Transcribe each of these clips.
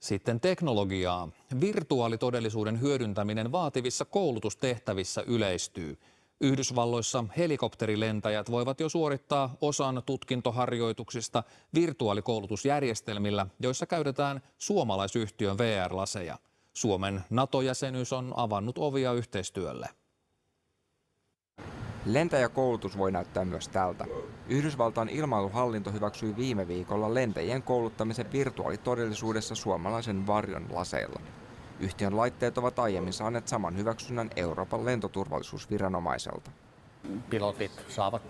Sitten teknologiaa. Virtuaalitodellisuuden hyödyntäminen vaativissa koulutustehtävissä yleistyy. Yhdysvalloissa helikopterilentäjät voivat jo suorittaa osan tutkintoharjoituksista virtuaalikoulutusjärjestelmillä, joissa käytetään suomalaisyhtiön VR-laseja. Suomen NATO-jäsenyys on avannut ovia yhteistyölle. Lentäjäkoulutus voi näyttää myös tältä. Yhdysvaltain ilmailuhallinto hyväksyi viime viikolla lentäjien kouluttamisen virtuaalitodellisuudessa suomalaisen Varjon laseilla. Yhtiön laitteet ovat aiemmin saaneet saman hyväksynnän Euroopan lentoturvallisuusviranomaiselta. Pilotit saavat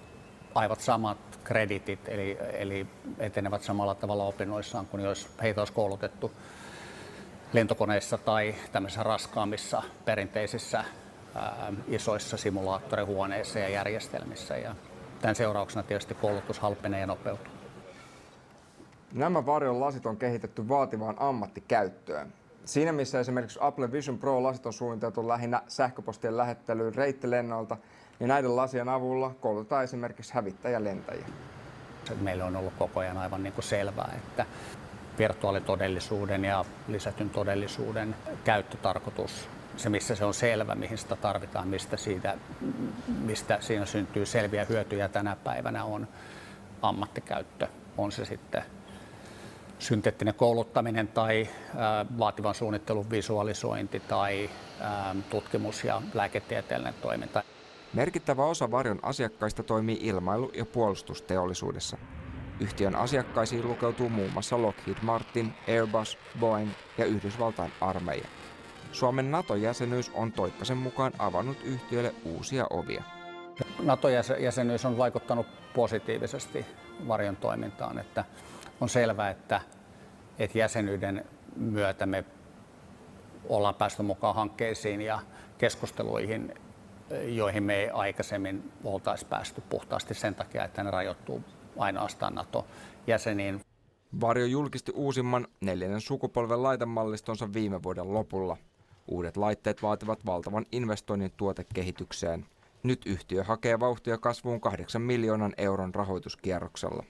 aivan samat kreditit, eli etenevät samalla tavalla opinnoissaan kuin jos heitä olisi koulutettu lentokoneissa tai tämmöisissä raskaammissa perinteisissä isoissa simulaattorihuoneissa ja järjestelmissä. Ja tämän seurauksena tietysti koulutus halpenee ja nopeutuu. Nämä Varjon lasit on kehitetty vaativaan ammattikäyttöön. Siinä missä esimerkiksi Apple Vision Pro-lasit on suunniteltu lähinnä sähköpostien lähettelyyn reittilennoilta, niin näiden lasien avulla koulutetaan esimerkiksi hävittäjälentäjiä. Meille on ollut koko ajan aivan niin kuin selvää, että virtuaalitodellisuuden ja lisätyn todellisuuden käyttötarkoitus, se missä se on selvä, mihin sitä tarvitaan, mistä siinä syntyy selviä hyötyjä tänä päivänä, on ammattikäyttö. On se sitten synteettinen kouluttaminen tai vaativan suunnittelun visualisointi tai tutkimus- ja lääketieteellinen toiminta. Merkittävä osa Varjon asiakkaista toimii ilmailu- ja puolustusteollisuudessa. Yhtiön asiakkaisiin lukeutuu muun muassa Lockheed Martin, Airbus, Boeing ja Yhdysvaltain armeija. Suomen NATO-jäsenyys on Toikkasen mukaan avannut yhtiölle uusia ovia. NATO-jäsenyys on vaikuttanut positiivisesti Varjon toimintaan, että on selvää, että jäsenyyden myötä me ollaan päästy mukaan hankkeisiin ja keskusteluihin, joihin me ei aikaisemmin oltaisi päästy puhtaasti sen takia, että ne rajoittuu ainoastaan NATO-jäseniin. Varjo julkisti uusimman 4. sukupolven laitemallistonsa viime vuoden lopulla. Uudet laitteet vaativat valtavan investoinnin tuotekehitykseen. Nyt yhtiö hakee vauhtia kasvuun 8 miljoonan euron rahoituskierroksella.